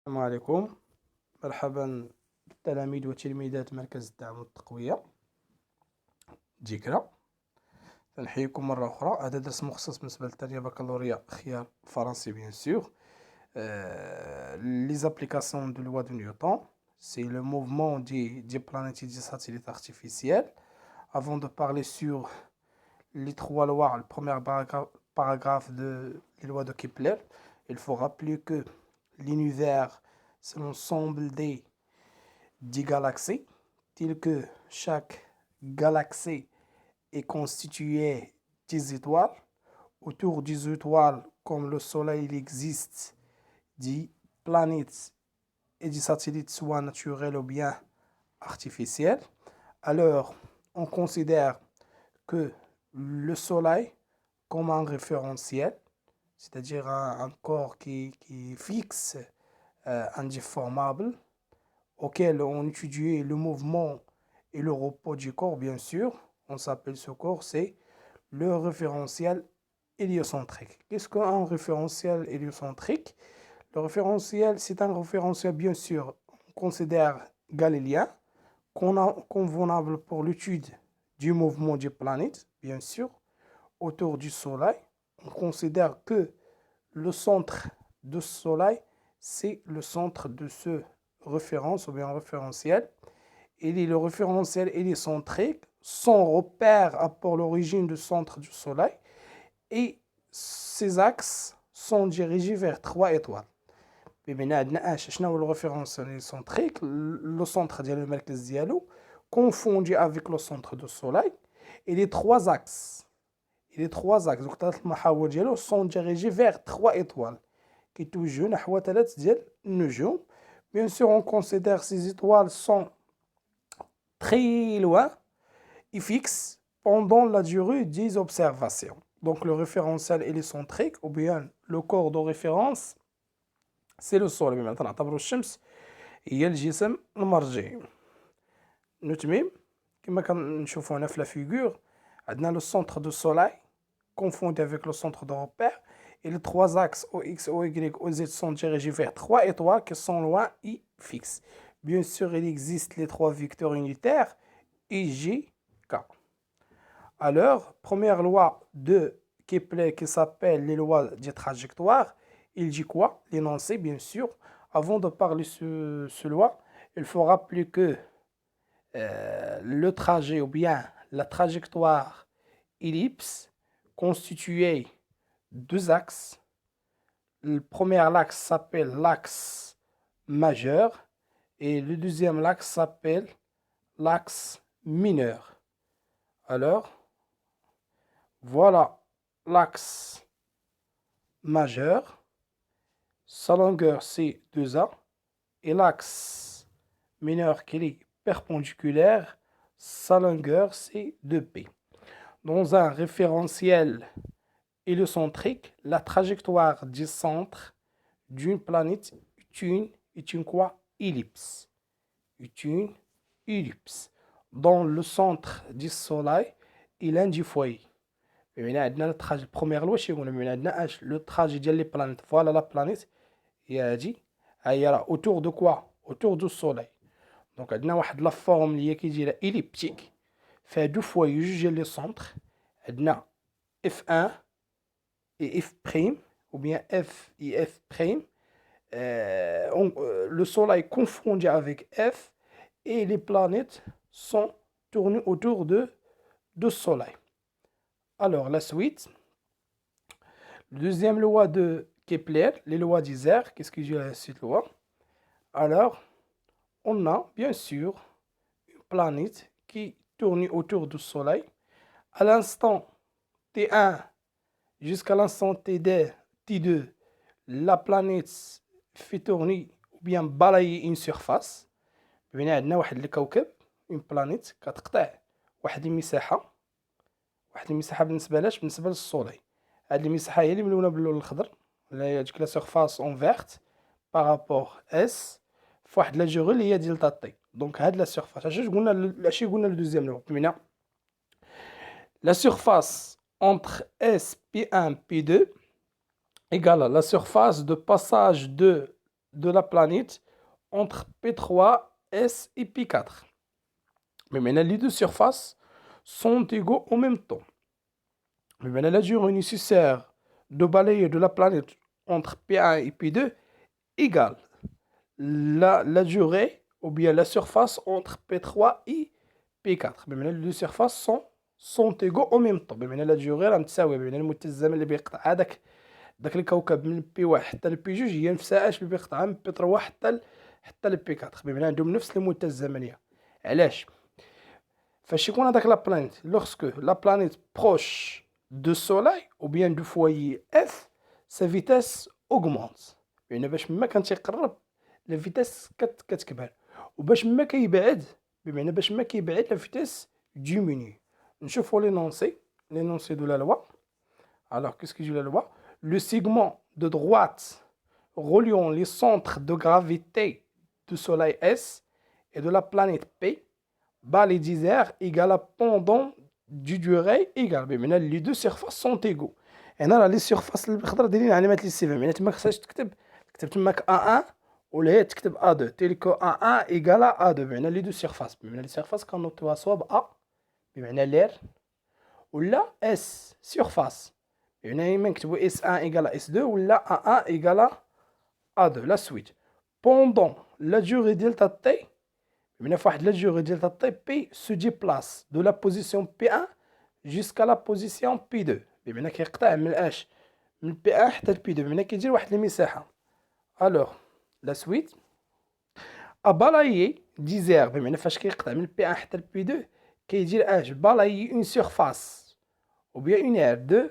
السلام عليكم. مرحبا بالتلاميذ وتلميذات مركز الدعم والتقوية جيكرا. نحييكم مرة أخرى. هذا درس مخصص بالنسبة للتربية بكالوريا خيار فرنسي bien sûr. Les applications de loi de Newton, c'est le mouvement des planètes et des satellites artificiels. Avant de parler sur les trois lois, le premier paragraphe de les lois de Kepler, il faut rappeler que l'univers, c'est l'ensemble des galaxies, telles que chaque galaxie est constituée des étoiles. Autour des étoiles, comme le Soleil, il existe des planètes et des satellites, soit naturels ou bien artificiels. Alors, on considère que le Soleil comme un référentiel, c'est-à-dire un corps qui est fixe, indéformable, auquel on étudie le mouvement et le repos du corps, bien sûr. On s'appelle ce corps, c'est le référentiel héliocentrique. Qu'est-ce qu'un référentiel héliocentrique? Le référentiel, c'est un référentiel, bien sûr, on considère galilien, convenable pour l'étude du mouvement des planètes, bien sûr, autour du Soleil. On considère que le centre du Soleil, c'est le centre de ce référence ou bien référentiel. Le référentiel hélicentrique, son repère a pour l'origine du centre du Soleil et ses axes sont dirigés vers 3 étoiles. Le référentiel hélicentrique, le centre de المركز ديالو confondu avec le centre du Soleil et les trois axes. Donc الثلاث المحاور ديالو sont dirigés vers 3 étoiles qui توجهوا نحو 3 ديال النجوم. Bien sûr, on considère ces étoiles sont très loin et fixes pendant la durée des observations. Donc le référentiel hélicentrique ou bien le corps de référence, c'est le Soleil. maintenant نعتبروا الشمس هي الجسم المرجعي. نتمم كما كنشوفوا هنا في لا فيغور عندنا le centre du Soleil confondu avec le centre de repère et les trois axes OX, OY, OZ sont dirigés vers 3 étoiles qui sont loin et fixes. Bien sûr, il existe les 3 vecteurs unitaires I, J, K. Alors, première loi de Kepler qui s'appelle les lois des trajectoires, il dit quoi? L'énoncé, bien sûr. Avant de parler de ce loi, il faut rappeler que le trajet ou bien la trajectoire ellipse constituée deux axes. Le premier axe s'appelle l'axe majeur et le deuxième axe s'appelle l'axe mineur. Alors, voilà l'axe majeur. Sa longueur c'est 2A et l'axe mineur qui est perpendiculaire, sa longueur c'est 2P. Dans un référentiel héliocentrique, la trajectoire du centre d'une planète est une quoi? Ellipse. Est une ellipse. Dans le centre du Soleil, il y a un foyer. La première loi, le trajet des planètes. Voilà la planète. Et elle dit, autour de quoi? Autour du Soleil. Donc, il y a la forme qui est elliptique. Fait deux foyers, juger le centre. Il y a F1 et F', ou bien F et F'. Le Soleil confondu avec F et les planètes sont tournées autour de Soleil. Alors, la suite. Deuxième loi de Kepler, les lois d'Isère. Qu'est-ce que j'ai à cette loi? Alors, on a bien sûr une planète qui tourne autour du Soleil. À l'instant T1 jusqu'à l'instant T2, la planète fait tourner ou bien balayer une surface. بما عندنا واحد الكوكب une planète كتقطع واحد المساحة بالنسبة للسولي. هاد المساحة هي اللي ملونة باللون الخضر اللي هي ديك لا سيرفاس اون فيرت بارابور اس فواحد لا جوغ اللي هي ديال تي. دونك هاد لا سيرفاس اش قلنا لو لو بمعنى la surface entre S P1 P2 égale la surface de passage de de la planète entre P3, S et P4. Mais maintenant, les deux surfaces sont égaux en même temps. Mais maintenant, la durée nécessaire de balayer de la planète entre P1 et P2 égale la durée ou bien la surface entre P3 et P4. Mais maintenant, les deux surfaces sont égaux en même temps. mais maintenant, la durée راه متساوية. maintenant المتزن اللي بيقطع داك الكوكب من بي 1 حتى لبي 2 هي نفسها اش اللي بيقطعها من بي 3 حتى لبي 4. بمعنى عندهم نفس المدة الزمنية. علاش؟ فاش يكون هذاك لا بلانيت لوغسكو لا بلانيت بروش دو سولاي او بيان دو فوايي اف سا فيتاس اوغمونت. يعني باش ما كان تيقرب لا فيتاس كتكبر وباش ما كيبعد بمعنى باش ما كيبعد لا فيتاس ديميني. نشوفوا l'énoncé de la loi. Alors, qu'est-ce que dit la loi? Le segment de droite reliant les centres de gravité du Soleil S et de la planète P bat les 10 heures égale à pendant du durée égale. Maintenant, les deux surfaces sont égaux. Et là, les surfaces الخضر دايرين علامات الاستفهام. يعني تما خصهاش تكتب تماك A1 ولا هي تكتب A2. تيلكو A1 égale à A2. بمعنى les deux surfaces. بمعنى les surfaces كنوطيوها صواب A بمعنى l'air ولا S surface. يعني إما نكتبو S1 égale à S2 ولا A1 égale à A2. La suite. Pendant la durée delta T, بمعنى فواحد la durée delta T, P se déplace de la position P1 jusqu'à la position P2. بمعنى كيقطع من اش؟ من P1 حتى ل P2. بمعنى كيدير واحد المساحة. Alors, la suite. A balayer 10 heures. بمعنى فاش كيقطع من P1 حتى ل P2 كيدير اش؟ balayer une surface ou bien une aire de